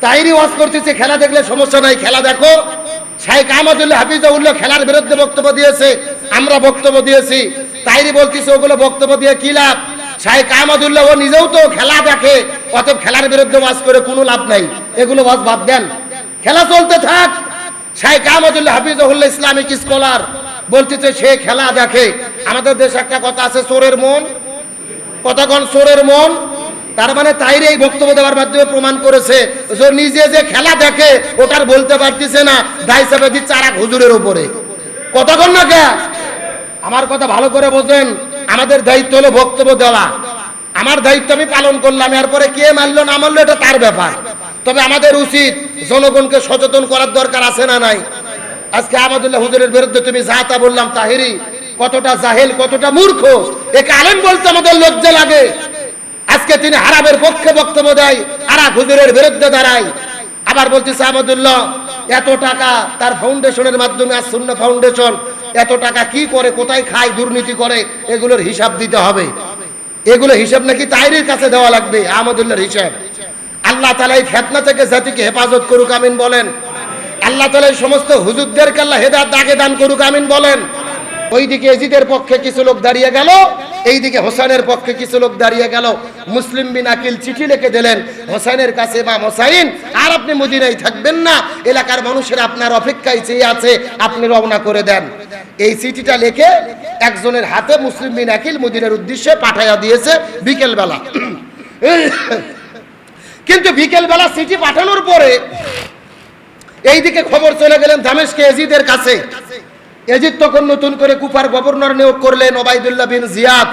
তাইরি ওয়াজ করতেছে খেলা দেখলে সমস্যা নাই, খেলা দেখো। শাইখ আহমদুল্লাহ হাফিজাহুল্লাহ খেলার বিরুদ্ধে বক্তব্য দিয়েছে, আমরা বক্তব্য দিয়েছি। তাইরি বলতেছে ওগুলো বক্তব্য দিয়ে কি লাভ? শাইখ আহমদুল্লাহ ও নিজেও তো খেলা দেখে, অতএব খেলার বিরুদ্ধে ওয়াজ করে কোনো লাভ নাই, এগুলো ওয়াজ বাদ দেন, খেলা চলতে থাক। শাইখ আহমদুল্লাহ হাফিজাহুল্লাহ ইসলামিক স্কলার বলতেছে সে খেলা দেখে। আমাদের দেশে একটা কথা আছে, চোরের মন, কতক্ষণ চোরের মন। তার মানে তাইরে এই বক্তব্য দেওয়ার মাধ্যমে প্রমাণ করেছে যে নিজে যে খেলা দেখে ওটার বলতে পারতেছে না, দায় চাপে দিচ্ছে আর এক হুজুরের উপরে। কতক্ষণ না কে? আমার কথা ভালো করে বোঝেন, আমাদের দায়িত্ব হলো বক্তব্য দেওয়া। আমার দায়িত্ব আমি পালন করলাম, এরপরে কে মানলো না মানলো এটা তার ব্যাপার। তবে আমাদের উচিত জনগণকে সচেতন করার দরকার আছে না নাই? আজকে আহমদুল্লাহ হুজুরের বিরুদ্ধে তুমি যা তা বললাম, তাহিরি কতটা জাহেল, কতটা মূর্খ, একে আলেম বলতে আমাদের লজ্জা লাগে। আজকে তিনি হারামের পক্ষে বক্তব্য দেয়, আর এক হুজুরের বিরুদ্ধে দাঁড়ায়। আবার বলতেছে আহমদুল্লাহ এত টাকা তার ফাউন্ডেশনের মাধ্যমে, আর সুন্নাহ ফাউন্ডেশন এত টাকা কি করে, কোথায় খায়, দুর্নীতি করে, এগুলোর হিসাব দিতে হবে। এগুলো হিসাব নাকি তাইরির কাছে দেওয়া লাগবে, আহমদুল্লাহর হিসাব। আল্লাহ তাআলা এই ফিতনা থেকে জাতিকে হেফাজত করুক, আমিন বলেন। আল্লাহ তাআলা এই সমস্ত হুজুরদেরকে আল্লাহ হেদায়েত দাগে দান করুক, আমিন বলেন। ওইদিকে ইয়াজিদের পক্ষে কিছু লোক দাঁড়িয়ে গেল, এইদিকে হোসেনের পক্ষে কিছু লোক দাঁড়িয়ে গেল। মুসলিম বিন আকিল চিঠি লিখে দিলেন হোসেনের কাছে, বা হোসাইন আর আপনি মদিনায় থাকবেন না, এলাকার মানুষের আপনার অপেক্ষায় চেয়ে আছে, আপনি রওনা করে দেন। এই চিঠিটা লিখে একজনের হাতে মুসলিম বিন আকিল মদিনার উদ্দেশ্যে পাঠাইয়া দিয়েছে বিকেল বেলা। কিন্তু বিকেল বেলা চিঠি পাঠানোর পরে এইদিকে খবর চলে গেলেন দামেস্কে ইয়াজিদের কাছে। ইয়াজিদ তখন নতুন করে কুফার গভর্নর নিয়োগ করলেন ওবাইদুল্লাহ বিন জিয়াদ।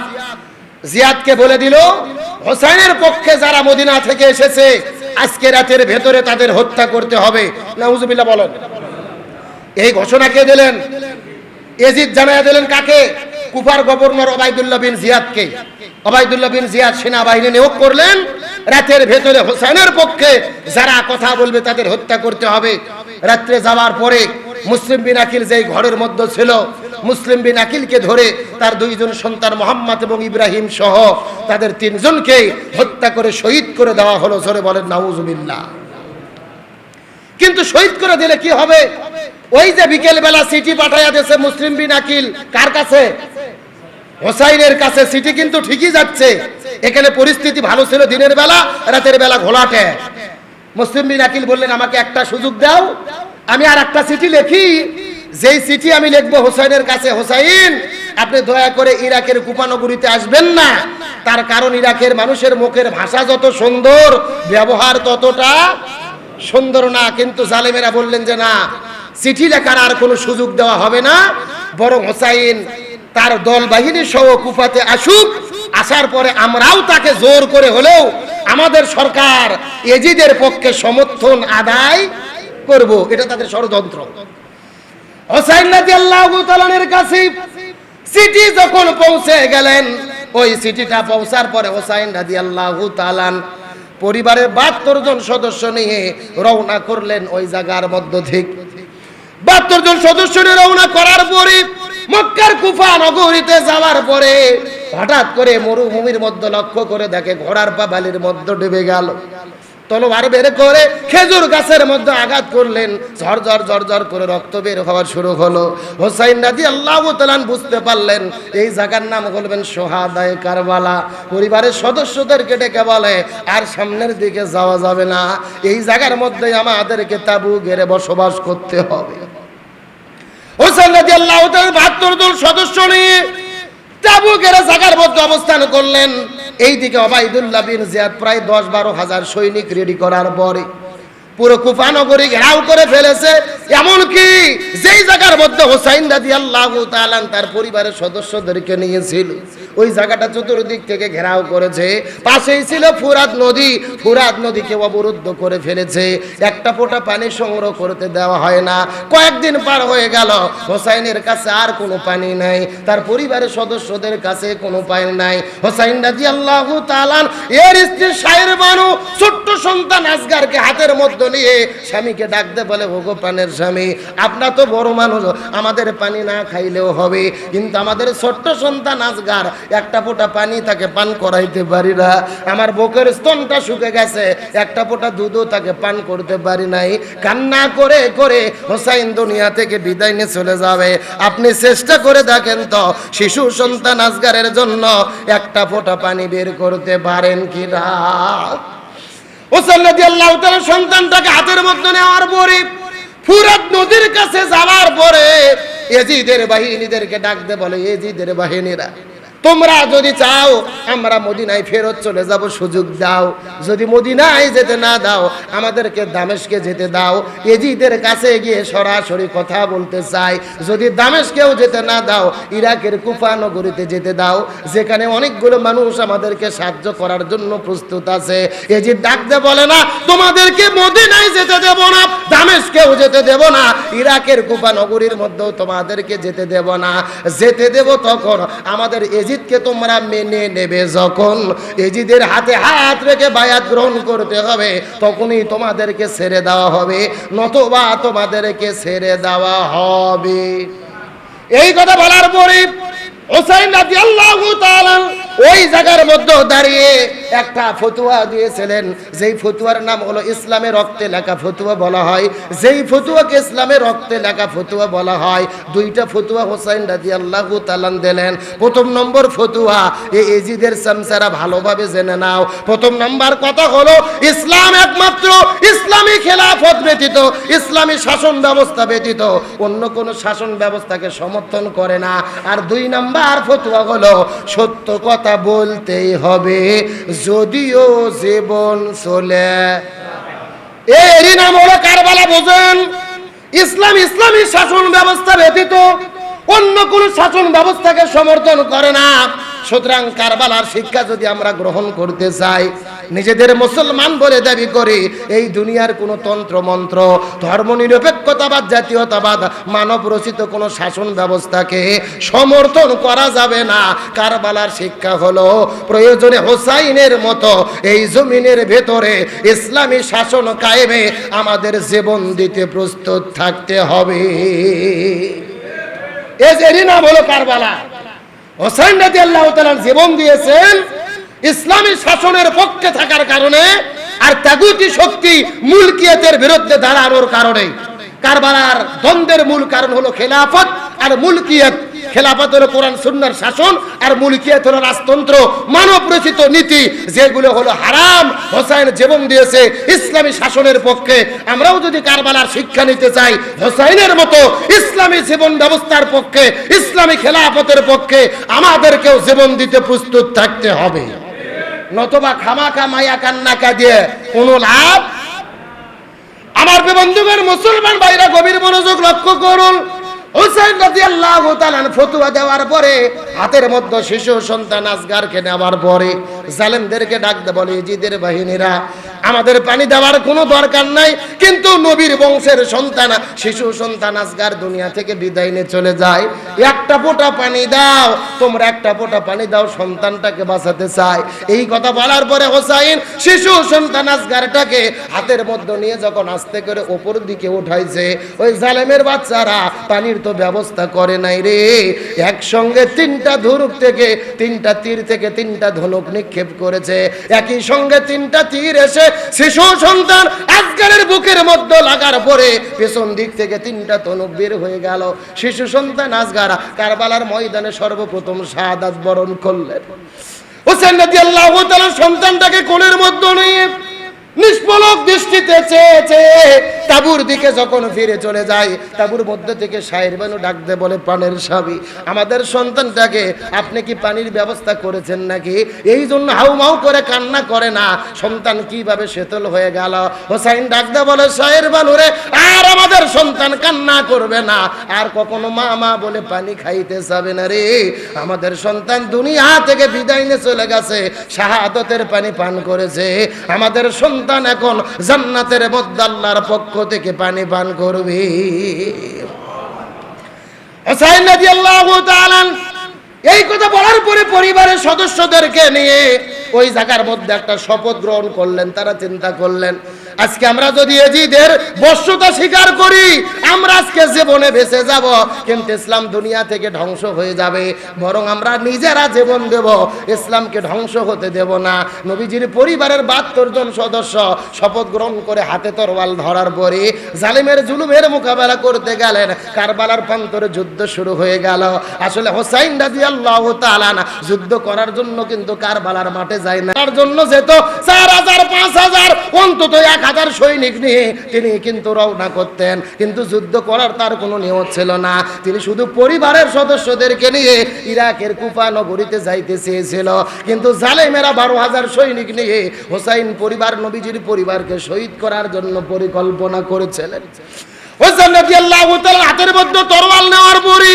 জিয়াদকে বলে দিল হোসাইনের পক্ষে যারা মদিনা থেকে এসেছে আজকে রাতের ভেতরে তাদের হত্যা করতে হবে। নাউজুবিল্লাহ বলেন। এই ঘোষণা কে দিলেন? ইয়াজিদ জানায়া দিলেন কাকে? কুফার গভর্নর ওবাইদুল্লাহ বিন জিয়াদকে। ওবাইদুল্লাহ বিন জিয়াদ সেনাবাহিনী নিয়োগ করলেন, রাতের ভেতরে হোসেনের পক্ষে যারা কথা বলবে তাদের হত্যা করতে হবে। রাত্রে যাওয়ার পরে মুসলিম বিন আকিল যেই ঘরের মধ্যে ছিল, মুসলিম বিন আকিলকে ধরে তার দুইজন সন্তান মোহাম্মদ এবং ইব্রাহিম সহ তাদের তিনজনকে হত্যা করে শহীদ করে দেওয়া হলো। জোরে বলেন নাউজুবিল্লাহ। কিন্তু শহীদ করে দিলে কি হবে? ওই যে বিকেল বেলা চিঠি পাঠাইয়া দিয়েছে মুসলিম বিন আকিল, কার কাছে? হোসাইনের কাছে। চিঠি কিন্তু ঠিকই যাচ্ছে, এখানে পরিস্থিতি ভালো ছিল দিনের বেলা, রাতের বেলা ঘোলাটে। মুসলিম বিন আকিল বললেন আমাকে একটা সুযোগ দাও, আমি আর একটা চিঠি লিখি। যেই চিঠি আমি লিখবো হোসাইনের কাছে, হোসাইন আপনি দয়া করে ইরাকের কুপানগরীতে আসবেন না, তার কারণ ইরাকের মানুষের মুখের ভাষা যত সুন্দর, ব্যবহার ততটা সুন্দর না। কিন্তু জালেমেরা বললেন যে না, চিঠি লেখার আর কোনো সুযোগ দেওয়া হবে না, বরং হোসাইন তার দল বাহিনী সহ কুফাতে আসুক, আসার পরে আমরাও তাকে জোর করে হলেও আমাদের সরকার ইয়াজিদের পক্ষে সমর্থন আদায় করব। এটা তাদের ষড়যন্ত্র। হোসাইন রাদিয়াল্লাহু তাআলার কাছে চিঠি যখন পৌঁছে গেলেন, ওই চিঠিটা পৌঁছার পরে হোসাইন রাদিয়াল্লাহু তাআলা পরিবারের 72 জন সদস্য নিয়ে রওনা করলেন ওই জায়গার মধ্য থেকে। 72 জন সদস্য নিয়ে রওনা করার পরে মক্কার কুফা নগরীতে যাওয়ার পরে হঠাৎ করে মরুভূমির মধ্যে লক্ষ্য করে দেখে ঘোড়ার পা বালির মধ্যে ডুবে গেল। তলোয়ার বের করে খেজুর গাছের মধ্যে আঘাত করলেন, ঝরঝর ঝরঝর করে রক্ত বের হওয়ার শুরু হলো। হোসাইন রাদিয়াল্লাহু তাআলা বুঝতে পারলেন এই জায়গার নাম বলবেন সোহাদায়ে কারবালা। পরিবারের সদস্যদেরকে ডেকে বলে আর সামনের দিকে যাওয়া যাবে না, এই জায়গার মধ্যে আমাদেরকে তাঁবু গেড়ে বসবাস করতে হবে। হোসাইন রাদিয়াল্লাহু তাআলা 72 জন সদস্য নিয়ে তাঁবু গেড়ে জায়গার মধ্যে অবস্থান করলেন। এইদিকে ওবাইদুল্লাহ বিন জিয়াদ প্রায় 10-12 হাজার সৈনিক রেডি করার পরে পুরো কুফা নগরী ঘেরাও করে ফেলেছে। এমনকি যেই জায়গার মধ্যে হোসাইন রাদিয়াল্লাহু তাআলা তার পরিবারের সদস্যদেরকে নিয়েছিল, ওই জায়গাটা চতুর্দিক থেকে ঘেরাও করেছে। পাশেই ছিল ফুরাত নদী, ফুরাত নদীকে অবরুদ্ধ করে ফেলেছে। একটা ফোঁটা পানি সংগ্রহ করতে দেওয়া হয় না। কয়েকদিন পার হয়ে গেল, হোসাইনের কাছে আর কোনো পানি নাই, তার পরিবারের সদস্যদের কাছে কোনো পানি নাই। হোসাইন রাদিয়াল্লাহু তাআলা এর স্ত্রী শায়ের বানু ছোট্ট সন্তান আসগারকে হাতের মধ্যে নিয়ে স্বামীকে ডাকতে বলে, ওগো প্রাণের স্বামী, আপনার তো বড় মানুষ, আমাদের পানি না খাইলেও হবে, কিন্তু আমাদের ছোট্ট সন্তান আসগার একটা ফোঁটা পানি তাকে পান করাইতে পারি না, আমার বুকের স্তনটা শুকে গেছে, একটা ফোঁটা দুধও তাকে পান করতে পারি নাই। কান্না করে করে হোসাইন দুনিয়া থেকে বিদায় নিয়ে চলে যাবে। আপনি চেষ্টা করে দেখেন তো শিশু সন্তান আসগারের জন্য একটা ফোঁটা পানি বের করতে পারেন কিনা? হোসেন রাদিয়াল্লাহু তাআলা সন্তানটাকে হাতের মধ্যে নেওয়ার পরে ফুরাত নদীর কাছে যাওয়ার পরে ইয়াজিদের বাহিনীদেরকে ডাকতে বলে, ইয়াজিদের বাহিনীরা, তোমরা যদি চাও আমরা মদিনায় ফেরত চলে যাব, সুযোগ দাও। যদি মদিনায় যেতে না দাও, আমাদেরকে দামেস্কে যেতে দাও। ইয়াজিদের কাছে গিয়ে সরাসরি কথা বলতে চাই। যদি দামেস্কেও যেতে না দাও, ইরাকের কুফা নগরীতে যেতে দাও, যেখানে অনেকগুলো মানুষ আমাদেরকে সাহায্য করার জন্য প্রস্তুত আছে। ইয়াজিদ ডাকতে বলে, না, তোমাদেরকে মদিনায় যেতে দেব না, দামেস্কেও যেতে দেব না, ইরাকের কুফা নগরীর মধ্যেও তোমাদেরকে যেতে দেব না। যেতে দেব তখন আমাদের ইয়াজিদকে তোমরা মেনে নেবে, যখন ইয়াজিদের হাতে হাত রেখে বায়াত গ্রহণ করতে হবে, তখনই তোমাদেরকে ছেড়ে দেওয়া হবে, নতুবা তোমাদেরকে ছেড়ে দেওয়া হবে। এই কথা বলার পরে হোসাইন রাদিয়াল্লাহু তাআলা ওই জায়গার মধ্যে দাঁড়িয়ে একটা ফতোয়া দিয়েছিলেন, যেই ফতোয়ার নাম হলো ইসলামের রক্তে লেখা ফতোয়া বলা হয়। যেই ফতোয়াকে ইসলামের রক্তে লেখা ফতোয়া বলা হয়, দুইটা ফতোয়া হোসাইন রাদিয়াল্লাহু তাআলা দিলেন। প্রথম নম্বর ফতোয়া, এই ইয়াজিদের চামচারা ভালোভাবে জেনে নাও। প্রথম নাম্বার কথা হলো, ইসলাম একমাত্র ইসলামী খেলাফত ব্যতীত, ইসলামী শাসন ব্যবস্থা ব্যতীত অন্য কোন শাসন ব্যবস্থাকে সমর্থন করে না। আর দুই নাম্বার ফতোয়া হলো, সত্য কথা বলতেই হবে যদিও জীবন চলে। এরই নাম হলো কারবালা। বোঝেন, ইসলাম ইসলামী শাসন ব্যবস্থা ব্যতীত অন্য কোন শাসন ব্যবস্থাকে সমর্থন করে না। সুতরাং কারবালার শিক্ষা যদি আমরা গ্রহণ করতে চাই, নিজেদের মুসলমান বলে দাবি করি, এই দুনিয়ার কোনো তন্ত্র মন্ত্র, ধর্মনিরপেক্ষতাবাদ, জাতীয়তাবাদ, মানব রচিত কোনো শাসন ব্যবস্থাকে সমর্থন করা যাবে না। কারবালার শিক্ষা হলো, প্রয়োজনে হোসাইনের মতো এই জমিনের ভেতরে ইসলামী শাসন কায়েমে আমাদের জীবন দিতে প্রস্তুত থাকতে হবে। এরই নাম হলো কারবালা। হোসাইন রাদিয়াল্লাহু তাআলা জীবন দিয়েছেন ইসলামী শাসনের পক্ষে থাকার কারণে, আর তাগুতি শক্তি মুলকিয়াতের বিরুদ্ধে দাঁড়ানোর কারণে। কারবালার দ্বন্দ্বের মূল কারণ হলো খেলাফত আর মুলকিয়াত। খেলাফত হলো কোরআন সুন্নাহর শাসন, আর মুলকিয়াত হলো রাজতন্ত্র, মানব রচিত নীতি, যেগুলো হলো হারাম। হোসাইন জীবন দিয়েছে ইসলামী শাসনের পক্ষে। আমরাও যদি কারবালার শিক্ষা নিতে চাই, হোসাইনের মতো ইসলামী জীবন ব্যবস্থার পক্ষে, ইসলামী খেলাফতের পক্ষে আমাদেরকেও জীবন দিতে প্রস্তুত থাকতে হবে। নতুবা খামাখা মায়া কান্নাকা দিয়ে কোনো লাভ। আমার বন্ধুগণ, মুসলমান ভাইরা, গভীর মনোযোগ লক্ষ্য করুন। হোসাইন রাদিয়াল্লাহু তাআলা ফতোয়া দেওয়ার পরে, হাতের মধ্যে শিশু সন্তান আসগারকে নেওয়ার পরে জালেমদেরকে ডাকতে বলে, ইয়াজিদের বাহিনীরা, আমাদের পানি দেওয়ার কোনো দরকার নাই, কিন্তু নবীর বংশের সন্তান শিশু সন্তান আসগার দুনিয়া থেকে বিদায় নিয়ে চলে যায়, একটা ফোঁটা পানি দাও, তোমরা একটা ফোঁটা পানি দাও, সন্তানটাকে বাঁচাতে চায়। এই কথা বলার পরে হোসাইন শিশু সন্তান আসগারটাকে হাতের মধ্যে নিয়ে যখন আস্তে করে ওপর দিকে উঠাইছে, ওই জালেমের বাচ্চারা পানির তো ব্যবস্থা করে নাই রে, একসঙ্গে তিনটা ধনুক থেকে, তিনটা তীর থেকে তিনটা ধনুক নিক্ষেপ করেছে। একই সঙ্গে তিনটা তীর এসে শিশু সন্তান আসগারের বুকের মধ্যে লাগার পরে পেছন দিক থেকে তিনটা ধনুক বের হয়ে গেল। শিশু সন্তান আসগার কারবালার ময়দানে সর্বপ্রথম শাহাদাত বরণ করলেন। হোসেন রাদিয়াল্লাহু তাআলা সন্তানটাকে কোলের মধ্যে নিয়ে নিষ্পলক দৃষ্টিতে চেয়ে তাবুর দিকে যখন ফিরে চলে যায়, তাবুর মধ্যে থেকে শায়ের বানু ডাকতে বলে, প্রাণের স্বামী, আমাদের সন্তানটাকে আপনি কি পানির ব্যবস্থা করেছেন নাকি? এই জন্য হাউমাউ করে কান্না করে না, সন্তান কিভাবে শীতল হয়ে গেল। হোসাইন ডাকতে বলে, শায়ের বানু রে, আর আমাদের সন্তান কান্না করবে না, আর কখনো মা মা বলে পানি খাইতে যাবে না রে। আমাদের সন্তান দুনিয়া থেকে বিদায় নিয়ে চলে গেছে, শাহাদতের পানি পান করেছে। আমাদের সন্তান এখন জান্নাতের মধ্যে আল্লাহর পক্ষ থেকে পানি পান করবে। হোসাইন রাদিয়াল্লাহু তাআলা এই কথা বলার পরে পরিবারের সদস্যদেরকে নিয়ে ওই জায়গার মধ্যে একটা শপথ গ্রহণ করলেন। তারা চিন্তা করলেন, আজকে আমরা যদি এজিদের বশ্যতা স্বীকার করি, আমরা আজকে জীবনে বেঁচে যাব, কিন্তু ইসলাম দুনিয়া থেকে ধ্বংস হয়ে যাবে। বরং আমরা নিজেরা জীবন দেব, ইসলামকে ধ্বংস হতে দেব না। নবীজির পরিবারের 72 জন সদস্য শপথ গ্রহণ করে হাতে তরোয়াল ধরার পরে জালিমের জুলুমের মোকাবেলা করতে গেলেন। কারবালার প্রান্তরে যুদ্ধ শুরু হয়ে গেল। আসলে হোসাইন রাদিয়াল্লাহু তাআলা যুদ্ধ করার জন্য কিন্তু কারবালার মাঠে যায় না, তার জন্য যেত 4000 5000 অন্তত 1000 সৈনিক নিয়ে তিনি কিন্তু রওনা করতেন। কিন্তু যুদ্ধ করার তার কোনো নিয়ত ছিল না। তিনি শুধু পরিবারের সদস্যদেরকে নিয়ে ইরাকের কুফা নগরীতে যাইতে চেয়েছিল। কিন্তু জালেমেরা 12000 সৈনিক নিয়ে হোসাইন পরিবার, নবীজির পরিবারকে শহীদ করার জন্য পরিকল্পনা করেছিলেন। হোসেন রাদিয়াল্লাহু তাআলা হাতের মধ্যে তরোয়াল নেওয়ার পরে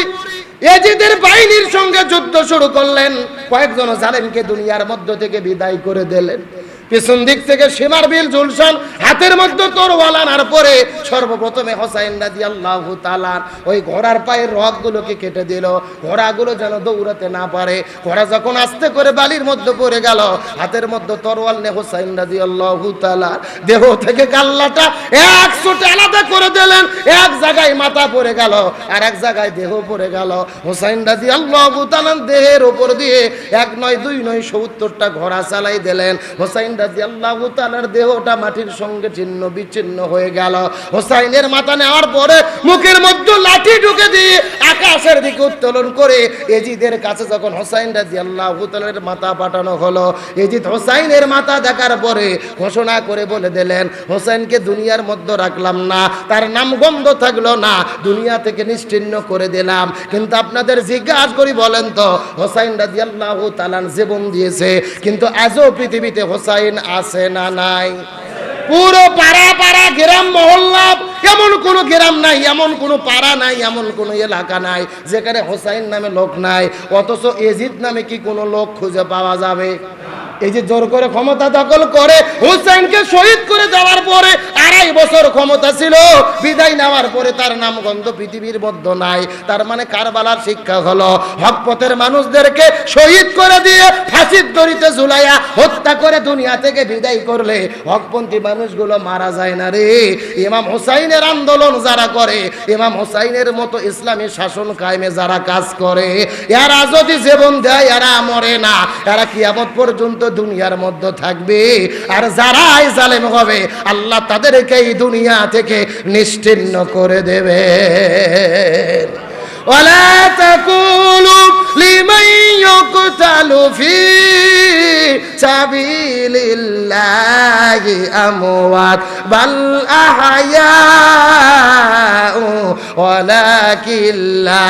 এজিদের বাহিনীর সঙ্গে যুদ্ধ শুরু করলেন। কয়েকজন জালেমকে দুনিয়ার মধ্য থেকে বিদায় করে দিলেন। পিছন দিক থেকে সীমার বিল জুলশান হাতের মধ্যে তরোয়াল আনার পরে সর্বপ্রথমে হোসাইন রাদিয়াল্লাহু তাআলা ওই ঘোড়ার পায়ের রগগুলোকে কেটে দিল, ঘোড়াগুলো যেন দৌড়াতে না পারে। ঘোড়া যখন আস্তে করে বালির মধ্যে পড়ে গেল, হাতের মধ্যে তরোয়াল নিয়ে হোসাইন রাদিয়াল্লাহু তাআলা দেহ থেকে কাল্লাটা 100 আলাদা করে দিলেন। এক জায়গায় মাথা পড়ে গেল, আর এক জায়গায় দেহ পড়ে গেল। হোসাইন রাদিয়াল্লাহু তাআলা দেহের উপর দিয়ে 1 নয় 2 নয় 70টা ঘোড়া চালাই দিলেন। হোসাইন রাদিয়াল্লাহু তাআলার দেহটা মাটির সঙ্গে ছিন্ন বিচ্ছিন্ন হয়ে গেল। হোসাইনের মাথা নেওয়ার পরে মুখের মধ্যে লাঠি ঢুকে দিয়ে আকাশের দিকে উত্তোলন করে এজিদের কাছে যখন হোসাইন রাদিয়াল্লাহু তাআলার মাথা পাঠানো হলো, এজিদ হোসাইনের মাথা দেখার পরে ঘোষণা করে বলে দিলেন, হোসাইনকে দুনিয়ার মধ্যে রাখলাম না, তার নাম গন্ধ থাকলো না, দুনিয়া থেকে নিশ্চিহ্ন করে দিলাম। কিন্তু আপনাদের জিজ্ঞাসা করি, বলেন তো হোসাইন রাদিয়াল্লাহু তাআলা জীবন দিয়েছে, কিন্তু আজও পৃথিবীতে হোসাইন আছে না নাই? পুরো পাড়া পাড়া গ্রাম মহল্লা এমন কোন গ্রাম নাই, এমন কোন পাড়া নাই, এমন কোন এলাকা নাই যেখানে হোসাইন নামে লোক নাই। অথচ এজিদ নামে কি কোনো লোক খুঁজে পাওয়া যাবে? এই যে জোর করে ক্ষমতা দখল করে হুসাইনকে শহীদ করে দেওয়ার পরে 2.5 বছর ক্ষমতা ছিল, বিদায় নেওয়ার পরে তার নাম গন্ধ পৃথিবীর মধ্যে নাই। তার মানে কারবালার শিক্ষা হলো, হক পথের মানুষদেরকে শহীদ করে দিয়ে ফাঁসির দড়িতে ঝুলাইয়া হত্যা করে দুনিয়া থেকে বিদায় করলে হকপন্থী মানুষগুলো মারা যায় না রে। ইমাম হুসাইনের আন্দোলন যারা করে, ইমাম হুসাইনের মতো ইসলামী শাসন কায়েমে যারা কাজ করে, এরা যদি জীবন দেয় এরা মরে না, এরা কিয়ামত পর্যন্ত দুনিয়ার মধ্যে থাকবে। আর যারাই জালেম হবে আল্লাহ তাদেরকে এই দুনিয়া থেকে নিশ্চিহ্ন করে দেবে। ওয়ালা তাকুলু লিমান ইউকতালু ফি সাবিলিল্লাহি আমওয়াত বাল আহয়াউ ওয়ালাকিন লা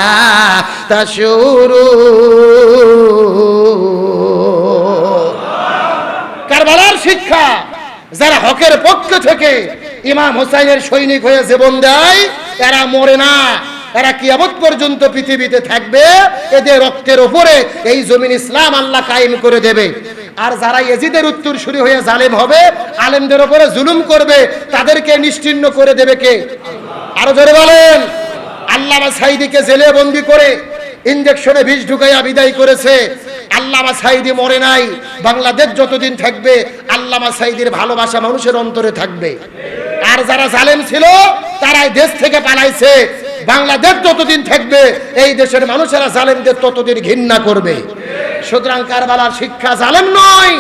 তাশউরুন। কারবালার শিক্ষা, যারা হকের পক্ষ থেকে ইমাম হোসাইনের সৈনিক হয়ে জীবন দেয় এরা মরে না, এরা কিয়ামত পর্যন্ত পৃথিবীতে থাকবে। এদের রক্তের উপরে এই জমিন ইসলাম আল্লাহ কায়েম করে দেবে। আর যারা এজিদের উত্তরসূরি হয়ে জালেম হবে, আলেমদের উপরে জুলুম করবে, তাদেরকে নিশ্চিহ্ন করে দেবে কে? আরো জোরে বলেন। আল্লামা সাঈদীকে জেলে বন্দী করে ইনজেকশনে বিষ ঢুকাইয়া বিদায় করেছে। আল্লামা সাঈদী মরে নাই। বাংলাদেশ যতদিন থাকবে আল্লামা সাঈদীর ভালোবাসা মানুষের অন্তরে থাকবে। আর যারা জালেম ছিল তারাই দেশ থেকে পালাইছে। বাংলাদেশ যতদিন থাকবে এই দেশের মানুষেরা জালেমদের ততদিন ঘৃণা করবে। সুতরাং কারবালার শিক্ষা জালেম নয়,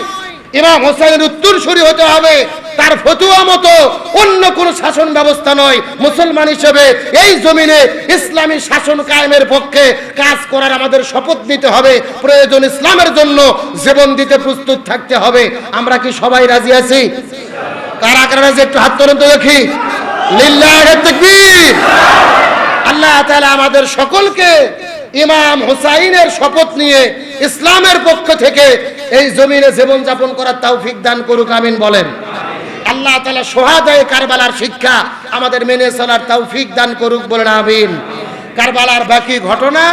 ইমাম হোসেনের উত্তরসূরি হতে হবে। তার ফতোয়া মতো অন্য কোন শাসন ব্যবস্থা নয়। মুসলমান হিসেবে এই জমিনে ইসলামী শাসন কায়েমের পক্ষে কাজ করার আমাদের শপথ নিতে হবে। প্রয়োজন ইসলামের জন্য জীবন দিতে প্রস্তুত থাকতে হবে। আমরা কি সবাই রাজি আছি? কারা কারা রাজি একটু হাত তোলেন তো দেখি। লিল্লাহি তাকবীর। আল্লাহ তাআলা আমাদের সকলকে ইমাম হুসাইনের শপথ নিয়ে ইসলামের পক্ষ থেকে এই জমিনে জীবন যাপন করার তৌফিক দান করুক, আমিন বলেন। আল্লাহ তাআলা শুহাদায়ে কারবালার শিক্ষা আমাদের মেনে চলার তৌফিক দান করুক, বলেন আমিন। কারবালার বাকি ঘটনা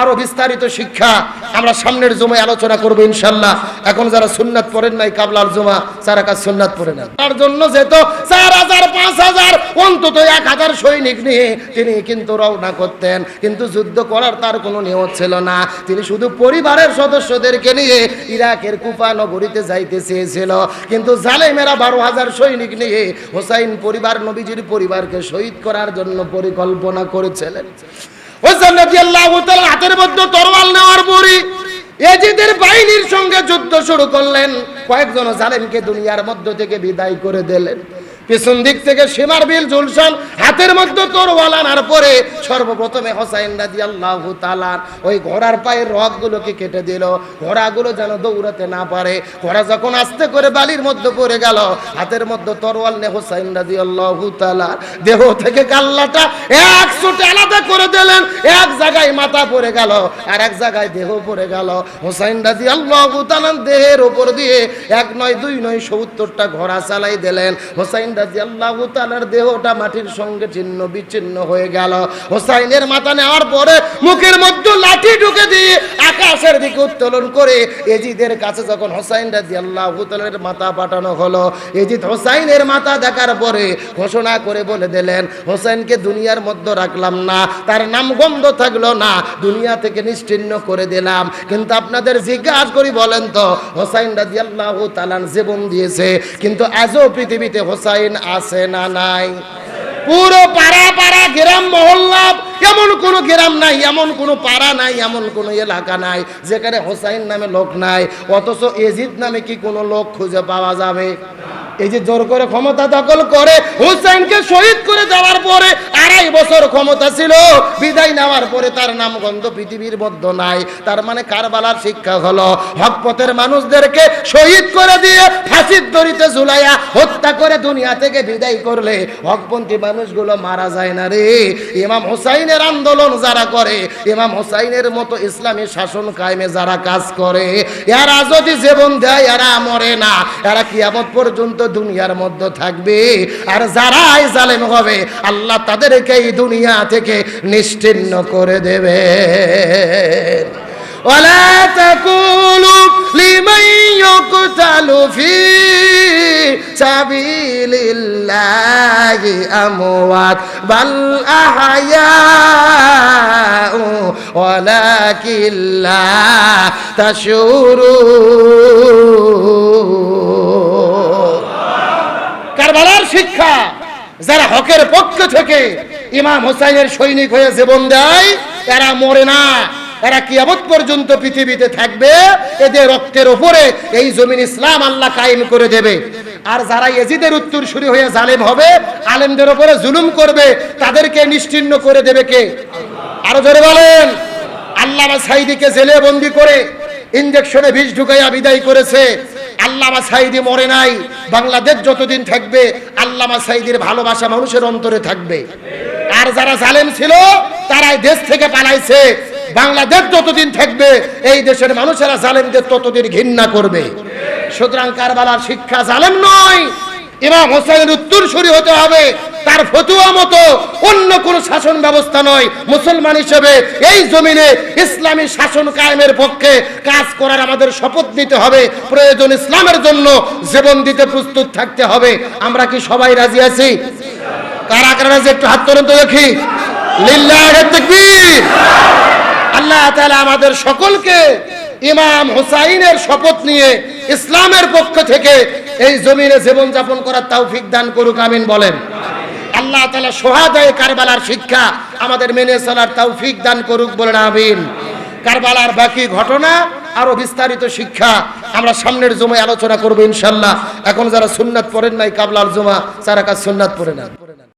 আরো বিস্তারিত শিক্ষা আমরা সামনের জুমায় আলোচনা করব ইনশাআল্লাহ। এখন যারা সুন্নাত পড়েন নাই কাবলার জুমা, সারা কাজ সুন্নাত পড়ে না, তার জন্য যেত 4000 5000 অন্তত 1000 সৈনিক নিয়ে তিনি কিন্তু রওনা করতেন, কিন্তু যুদ্ধ করার তার কোনো নিয়ত ছিল না। তিনি শুধু পরিবারের সদস্যদেরকে নিয়ে ইরাকের কুফা নগরীতে যাইতে চেয়েছিল, কিন্তু জালেমেরা 12,000 সৈনিক নিয়ে হোসাইন পরিবার, নবীজির পরিবারকে শহীদ করার জন্য পরিকল্পনা করেছিলেন। হোসেন রাদিয়াল্লাহু তাআলা হাতের মধ্যে তরোয়াল নেওয়ার পরই এজিদের বাহিনীর সঙ্গে যুদ্ধ শুরু করলেন। কয়েকজন জালেমকে দুনিয়ার মধ্য থেকে বিদায় করে দিলেন। পিছন দিক থেকে সীমার বিল জুলশান হাতের মধ্যে তরোয়াল আনার পরে সর্বপ্রথমে হোসাইন রাদিয়াল্লাহু তাআলা ওই ঘোড়ার পায়ের রগগুলোকে কেটে দিল, ঘোড়াগুলো যেন দৌড়াতে না পারে। ঘোড়া যখন আস্তে করে বালির মধ্যে পড়ে গেল, হাতের মধ্যে তরোয়াল নিয়ে হোসাইন রাদিয়াল্লাহু তাআলা দেহ থেকে কাল্লাটা 100 আলাদা করে দিলেন। এক জায়গায় মাথা পড়ে গেল, আর এক জায়গায় দেহ পড়ে গেল। হোসাইন রাদিয়াল্লাহু তাআলা দেহের উপর দিয়ে 1 নয় 2 নয় 70টা ঘোড়া চালাই দিলেন। হোসাইন রাদিয়াল্লাহু তাআলার দেহটা মাটির সঙ্গে ছিন্ন বিচ্ছিন্ন হয়ে গেল। হোসাইনের মাথা নেওয়ার পরে মুখের মধ্যে লাঠি ঢুকে দিয়ে আকাশের দিকে উত্তোলন করে এজিদের কাছে যখন হোসাইন রাদিয়াল্লাহু তাআলার মাথা পাঠানো হলো, এজিদ হোসাইনের মাথা দেখার পরে ঘোষণা করে বলে দিলেন, হোসাইনকে দুনিয়ার মধ্যে রাখলাম না, তার নাম গন্ধ থাকলো না, দুনিয়া থেকে নিশ্চিহ্ন করে দিলাম। কিন্তু আপনাদের জিজ্ঞাসা করি, বলেন তো হোসাইন রাদিয়াল্লাহু তাআলা জীবন দিয়েছে, কিন্তু আজও পৃথিবীতে হোসাইন আছে না নাই? পুরো পাড়া পাড়া গ্রাম মহল্লা এমন কোন গ্রাম নাই, এমন কোন পাড়া নাই, এমন কোন এলাকা নাই যেখানে হোসাইন নামে লোক নাই। অথচ এজিদ নামে কি কোনো লোক খুঁজে পাওয়া যাবে? এই যে জোর করে ক্ষমতা দখল করে হুসাইনকে শহীদ করে দেওয়ার পরে 2.5 বছর ক্ষমতা ছিল, বিদায় নেওয়ার পরে তার নাম গন্ধ পৃথিবীর মধ্যে নাই। তার মানে কারবালার শিক্ষা হলো হক পথের মানুষদেরকে শহীদ করে দিয়ে ফাঁসির দড়িতে ঝুলাইয়া হত্যা করে দুনিয়া থেকে বিদায় করলে হকপন্থী মানুষগুলো মারা যায় না রে। ইমাম হুসাইনের আন্দোলন যারা করে, ইমাম হুসাইনের মতো ইসলামী শাসন কায়েমে যারা কাজ করে, এরা যদি জীবন দেয় এরা মরে না, এরা কিয়ামত পর্যন্ত দুনিয়ার মধ্যে থাকবে। আর যারাই জালেম হবে আল্লাহ তাদেরকে এই দুনিয়া থেকে নিশ্চিহ্ন করে দেবে। ওয়ালা তাকুলু লিমান ইউকতালু ফি সাবিলিল্লাহি আমওয়াত বাল আহয়াউ ওয়ালাকিন লা তাশউরুন। কারবালার শিক্ষা, যারা হকের পক্ষ থেকে ইমাম হোসাইনের সৈনিক হয়ে জীবন দেয় এরা মরে না, এরা কিয়ামত পর্যন্ত পৃথিবীতে থাকবে। এদের রক্তের উপরে এই জমিন ইসলাম আল্লাহ কায়েম করে দেবে। আর যারা এজিদের উত্তরসূরি হয়ে জালেম হবে, আলেমদের উপরে জুলুম করবে, তাদেরকে নিশ্চিহ্ন করে দেবে কে? আরো জোরে বলেন। আল্লামা সাঈদীকে জেলে বন্দী করে ইনজেকশনে বিষ ঢুকাইয়া বিদায় করেছে। আল্লামা সাঈদী মরে নাই। বাংলাদেশ যতদিন থাকবে আল্লামা সাঈদীর ভালোবাসা মানুষের অন্তরে থাকবে। আর যারা জালেম ছিল তারাই দেশ থেকে পালাইছে। বাংলাদেশ যতদিন থাকবে এই দেশের মানুষেরা জালেমদের ততদিন ঘৃণা করবে। সুতরাং কারবালার শিক্ষা জালেম নয়, ইমাম হোসেনের উত্তরসূরি হতে হবে। তার ফতোয়া মতো অন্য কোন শাসন ব্যবস্থা নয়। মুসলমান হিসেবে এই জমিনে ইসলামী শাসন কায়েমের পক্ষে কাজ করার আমাদের শপথ নিতে হবে। প্রয়োজন ইসলামের জন্য জীবন দিতে প্রস্তুত থাকতে হবে। আমরা কি সবাই রাজি আছি? কারা কারা রাজি একটু হাত তোলেন তো দেখি। লিল্লাহি তাকবীর। আল্লাহ তাআলা আমাদের সকলকে ইমাম হুসাইনের শপথ নিয়ে ইসলামের পক্ষ থেকে এই জমিনে জীবন যাপন করার তৌফিক দান করুক, আমিন বলেন। আল্লাহ তাআলা শুহাদায়ে কারবালার শিক্ষা আমাদের মেনে চলার তৌফিক দান করুক, বলেন আমিন। কারবালার বাকি ঘটনা আরো বিস্তারিত শিক্ষা আমরা সামনের জুমায় আলোচনা করব ইনশাআল্লাহ। এখন যারা সুন্নাত পড়েন নাই কাবলার জুমা, 4 রাকাত সুন্নাত পড়ে নেন।